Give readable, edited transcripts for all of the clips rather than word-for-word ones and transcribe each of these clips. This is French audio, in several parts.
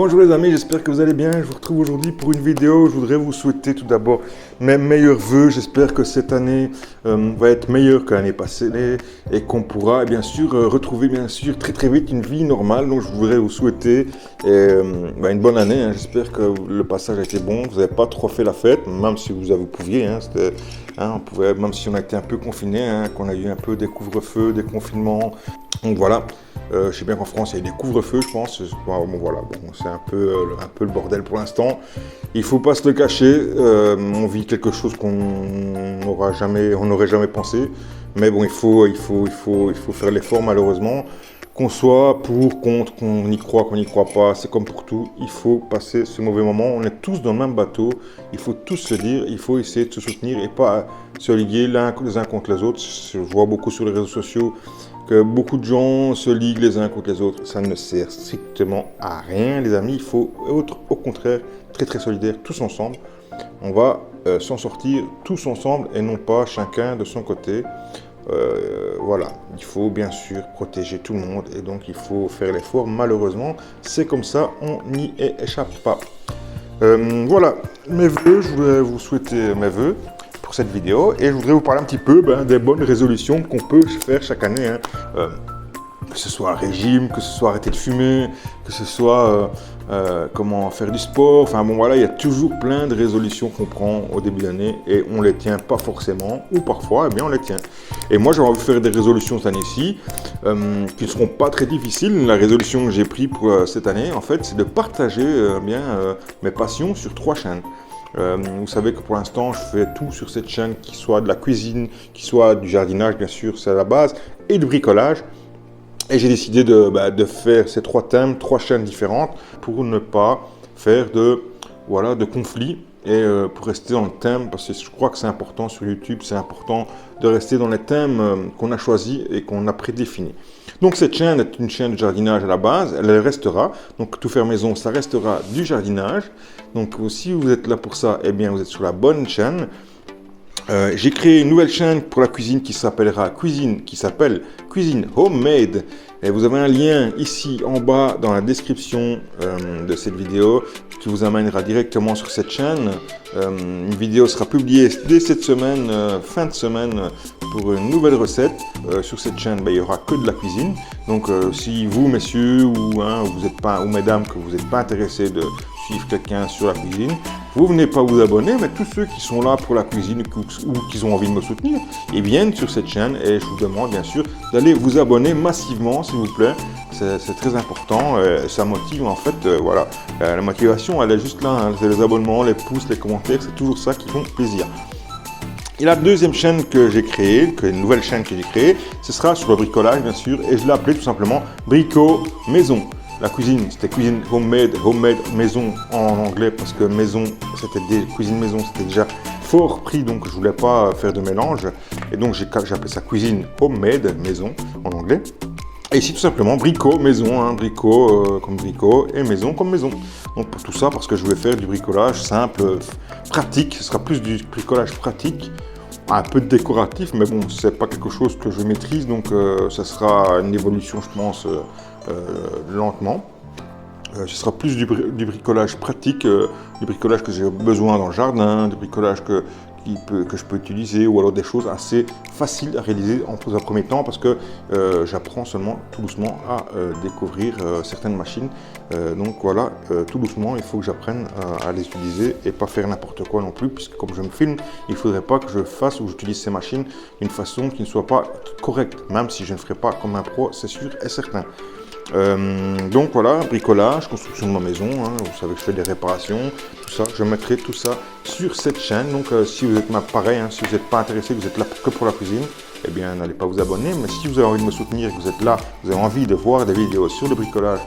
Bonjour les amis, j'espère que vous allez bien. Je vous retrouve aujourd'hui pour une vidéo. Je voudrais vous souhaiter tout d'abord mes meilleurs vœux. J'espère que cette année va être meilleure que l'année passée et qu'on pourra bien sûr retrouver très vite une vie normale. Donc je voudrais vous souhaiter une bonne année. J'espère que le passage a été bon. Vous n'avez pas trop fait la fête, même si vous pouviez. On pouvait, même si on a été un peu confinés, qu'on a eu un peu des couvre-feux, des confinements. Donc voilà. Je sais bien qu'en France, il y a des couvre-feux, je pense. C'est un peu le bordel pour l'instant. Il ne faut pas se le cacher. On vit quelque chose qu'on n'aurait jamais pensé. Mais bon, il faut faire l'effort, malheureusement. Qu'on soit pour, contre, qu'on y croit, qu'on n'y croit pas, c'est comme pour tout. Il faut passer ce mauvais moment. On est tous dans le même bateau. Il faut tous se dire, il faut essayer de se soutenir et pas se liguer les uns contre les autres. Je vois beaucoup sur les réseaux sociaux que beaucoup de gens se liguent les uns contre les autres. Ça ne sert strictement à rien, les amis. Il faut être au contraire très solidaires, tous ensemble. On va s'en sortir tous ensemble et non pas chacun de son côté. Voilà, il faut bien sûr protéger tout le monde et donc il faut faire l'effort. Malheureusement, c'est comme ça, on n'y échappe pas. Voilà, mes vœux, je voulais vous souhaiter mes vœux pour cette vidéo et je voudrais vous parler un petit peu des bonnes résolutions qu'on peut faire chaque année. Que ce soit un régime, que ce soit arrêter de fumer, que ce soit comment faire du sport. Enfin bon voilà, il y a toujours plein de résolutions qu'on prend au début d'année et on les tient pas forcément ou parfois on les tient. Et moi j'ai envie de faire des résolutions cette année-ci qui ne seront pas très difficiles. La résolution que j'ai prise pour cette année en fait c'est de partager mes passions sur 3 chaînes. Vous savez que pour l'instant je fais tout sur cette chaîne, qui soit de la cuisine, qui soit du jardinage bien sûr, c'est à la base, et du bricolage. Et j'ai décidé de faire ces 3 thèmes, 3 chaînes différentes pour ne pas faire de conflits et pour rester dans le thème, parce que je crois que c'est important sur YouTube, c'est important de rester dans les thèmes qu'on a choisis et qu'on a prédéfinis. Donc cette chaîne est une chaîne de jardinage à la base, elle restera, donc tout faire maison, ça restera du jardinage. Donc si vous êtes là pour ça, eh bien vous êtes sur la bonne chaîne. J'ai créé une nouvelle chaîne pour la cuisine qui s'appelle Cuisine Homemade. Et vous avez un lien ici en bas dans la description de cette vidéo qui vous amènera directement sur cette chaîne. Une vidéo sera publiée dès cette semaine, fin de semaine, pour une nouvelle recette. Sur cette chaîne, il n'y aura que de la cuisine. Donc si vous, messieurs, ou mesdames, que vous n'êtes pas intéressés de suivre quelqu'un sur la cuisine, vous venez pas vous abonner, mais tous ceux qui sont là pour la cuisine ou qui ont envie de me soutenir, ils viennent sur cette chaîne et je vous demande bien sûr d'aller vous abonner massivement s'il vous plaît. C'est très important, ça motive en fait, voilà. La motivation elle est juste là, c'est les abonnements, les pouces, les commentaires, c'est toujours ça qui font plaisir. Et la deuxième chaîne que j'ai créée, une nouvelle chaîne que j'ai créée, ce sera sur le bricolage bien sûr et je l'ai appelée tout simplement Brico Maison. La cuisine, c'était cuisine homemade maison en anglais parce que maison, cuisine maison, c'était déjà fort pris donc je voulais pas faire de mélange et donc j'ai appelé ça cuisine homemade maison en anglais. Et ici tout simplement brico maison, brico comme brico et maison comme maison. Donc pour tout ça parce que je voulais faire du bricolage simple, pratique, ce sera plus du bricolage pratique. Un peu de décoratif, mais bon, c'est pas quelque chose que je maîtrise, donc ça sera une évolution, je pense, lentement. Ce sera plus du bricolage pratique, du bricolage que j'ai besoin dans le jardin, du bricolage que je peux utiliser, ou alors des choses assez faciles à réaliser en un premier temps, parce que j'apprends seulement tout doucement à découvrir certaines machines. Donc voilà, tout doucement, il faut que j'apprenne à les utiliser et pas faire n'importe quoi non plus, puisque comme je me filme, il ne faudrait pas que je fasse ou j'utilise ces machines d'une façon qui ne soit pas correcte, même si je ne ferai pas comme un pro, c'est sûr et certain. Donc voilà, bricolage, construction de ma maison, vous savez que je fais des réparations, tout ça, je mettrai tout ça sur cette chaîne. Donc si vous êtes pareil, si vous n'êtes pas intéressé, vous êtes là que pour la cuisine, eh bien n'allez pas vous abonner. Mais si vous avez envie de me soutenir, que vous êtes là, vous avez envie de voir des vidéos sur le bricolage,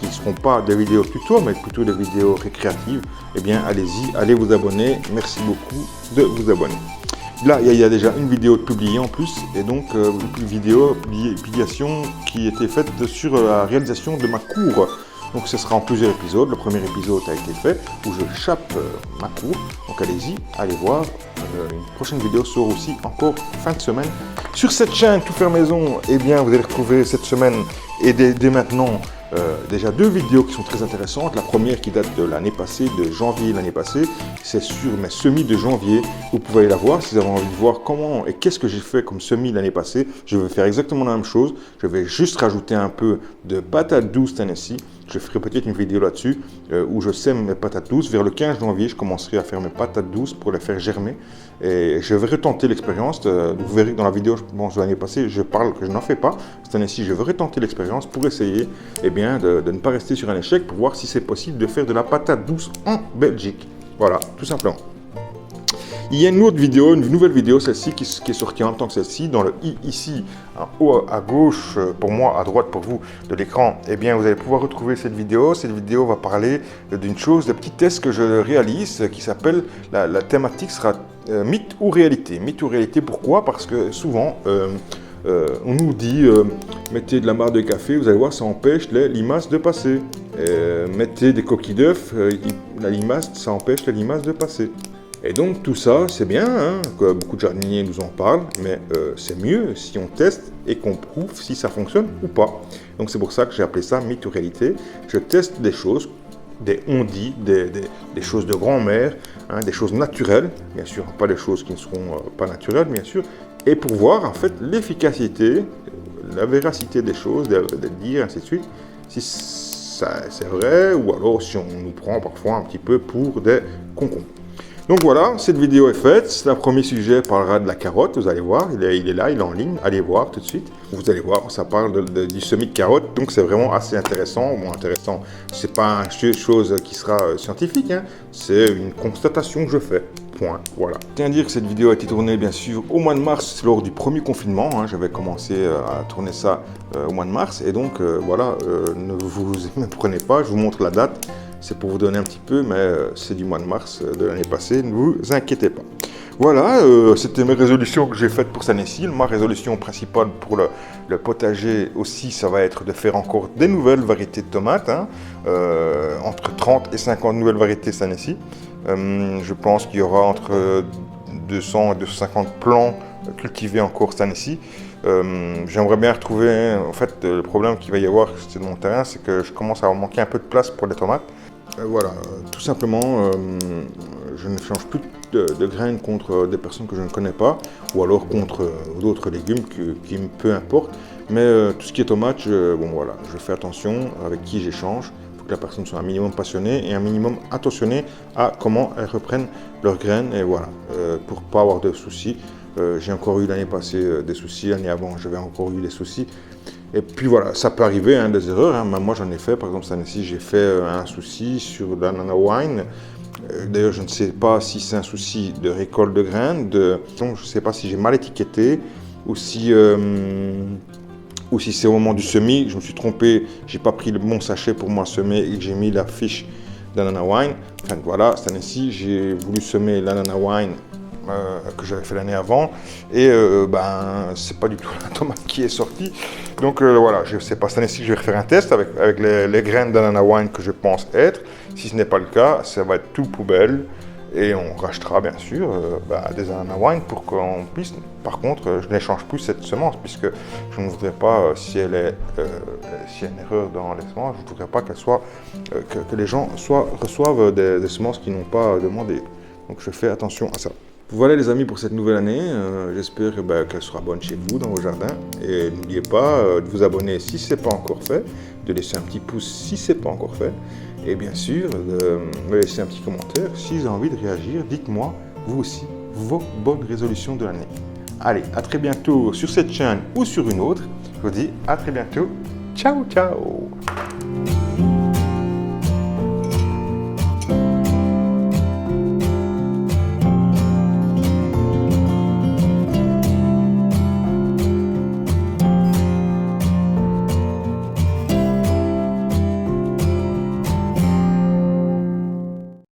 qui ne seront pas des vidéos tuto, mais plutôt des vidéos récréatives, eh bien allez-y, allez vous abonner. Merci beaucoup de vous abonner. Là, il y a déjà une vidéo publiée en plus, et donc une vidéo publication qui était faite sur la réalisation de ma cour. Donc ce sera en plusieurs épisodes. Le premier épisode a été fait où je chape ma cour. Donc allez-y, allez voir. Une prochaine vidéo sort aussi encore fin de semaine. Sur cette chaîne Tout faire maison, eh bien vous allez retrouver cette semaine et dès maintenant déjà 2 vidéos qui sont très intéressantes. La première qui date de l'année passée, de janvier l'année passée, c'est sur mes semis de janvier. Vous pouvez aller la voir si vous avez envie de voir comment et qu'est-ce que j'ai fait comme semis l'année passée. Je vais faire exactement la même chose. Je vais juste rajouter un peu de patates douces Tennessee. Je ferai peut-être une vidéo là-dessus où je sème mes patates douces. Vers le 15 janvier, je commencerai à faire mes patates douces pour les faire germer. Et je vais retenter l'expérience. Vous verrez que dans la vidéo, je pense, de l'année passée, je parle que je n'en fais pas. Cette année-ci, je vais retenter l'expérience pour essayer de ne pas rester sur un échec, pour voir si c'est possible de faire de la patate douce en Belgique. Voilà, tout simplement. Il y a une autre vidéo, une nouvelle vidéo, celle-ci qui est sortie en même temps que celle-ci, dans le i ici, en haut à gauche pour moi, à droite pour vous de l'écran. Eh bien, vous allez pouvoir retrouver cette vidéo. Cette vidéo va parler d'une chose, de petits tests que je réalise, qui s'appelle, la thématique sera mythe ou réalité. Mythe ou réalité, pourquoi? Parce que souvent, on nous dit, mettez de la marc de café, vous allez voir, ça empêche les limaces de passer. Mettez des coquilles d'œufs, la limace, ça empêche les limaces de passer. Et donc tout ça, c'est bien, hein, que beaucoup de jardiniers nous en parlent, mais c'est mieux si on teste et qu'on prouve si ça fonctionne ou pas. Donc c'est pour ça que j'ai appelé ça mythe ou réalité. Je teste des choses, des on-dit, des choses de grand-mère, hein, des choses naturelles, bien sûr, pas des choses qui ne seront pas naturelles, bien sûr, et pour voir en fait l'efficacité, la véracité des choses, de dire, ainsi de suite, si c'est vrai ou alors si on nous prend parfois un petit peu pour des concons. Donc voilà, cette vidéo est faite. Le premier sujet parlera de la carotte, vous allez voir, il est là, il est en ligne, allez voir tout de suite. Vous allez voir, ça parle du semis de carotte, donc c'est vraiment assez intéressant. Bon, intéressant, c'est pas une chose qui sera scientifique, hein, c'est une constatation que je fais. Point, voilà. Je tiens à dire que cette vidéo a été tournée bien sûr au mois de mars lors du premier confinement. Hein, j'avais commencé à tourner ça au mois de mars et donc voilà, ne vous prenez pas, je vous montre la date. C'est pour vous donner un petit peu, mais c'est du mois de mars de l'année passée, ne vous inquiétez pas. Voilà, c'était mes résolutions que j'ai faites pour cette année-ci. Ma résolution principale pour le potager aussi, ça va être de faire encore des nouvelles variétés de tomates, hein, entre 30 et 50 nouvelles variétés cette année-ci. Je pense qu'il y aura entre 200 et 250 plants cultivés encore cette année-ci. J'aimerais bien retrouver, en fait, le problème qu'il va y avoir sur mon terrain, c'est que je commence à manquer un peu de place pour les tomates. Voilà, tout simplement, je ne change plus de graines contre des personnes que je ne connais pas, ou alors contre d'autres légumes qui peu importe. Mais tout ce qui est tomates, bon voilà, je fais attention avec qui j'échange. Il faut que la personne soit un minimum passionnée et un minimum attentionnée à comment elles reprennent leurs graines. Et voilà, pour ne pas avoir de soucis. J'ai encore eu l'année passée des soucis, l'année avant j'avais encore eu des soucis. Et puis voilà, ça peut arriver, hein, des erreurs. Hein. Moi j'en ai fait, par exemple cette année-ci j'ai fait un souci sur l'ananas wine. D'ailleurs je ne sais pas si c'est un souci de récolte de graines, donc je ne sais pas si j'ai mal étiqueté ou si c'est au moment du semis, je me suis trompé, j'ai pas pris le bon sachet pour moi semer et que j'ai mis la fiche d'ananas wine. Enfin voilà, cette année-ci j'ai voulu semer l'ananas wine que j'avais fait l'année avant et c'est pas du tout la tomate qui est sortie, donc voilà, je sais pas, cette année-ci je vais refaire un test avec les graines d'ananas wine que je pense être. Si ce n'est pas le cas, ça va être tout poubelle et on rachètera bien sûr des ananas wine pour qu'on puisse, par contre je n'échange plus cette semence puisque je ne voudrais pas, si il y a une erreur dans les semences, je ne voudrais pas qu'elle soit que les gens reçoivent des semences qu'ils n'ont pas demandé, donc je fais attention à ça. Voilà les amis pour cette nouvelle année, j'espère qu'elle sera bonne chez vous dans vos jardins et n'oubliez pas de vous abonner si ce n'est pas encore fait, de laisser un petit pouce si ce n'est pas encore fait et bien sûr de me laisser un petit commentaire si vous avez envie de réagir, dites-moi vous aussi vos bonnes résolutions de l'année. Allez, à très bientôt sur cette chaîne ou sur une autre, je vous dis à très bientôt, ciao ciao.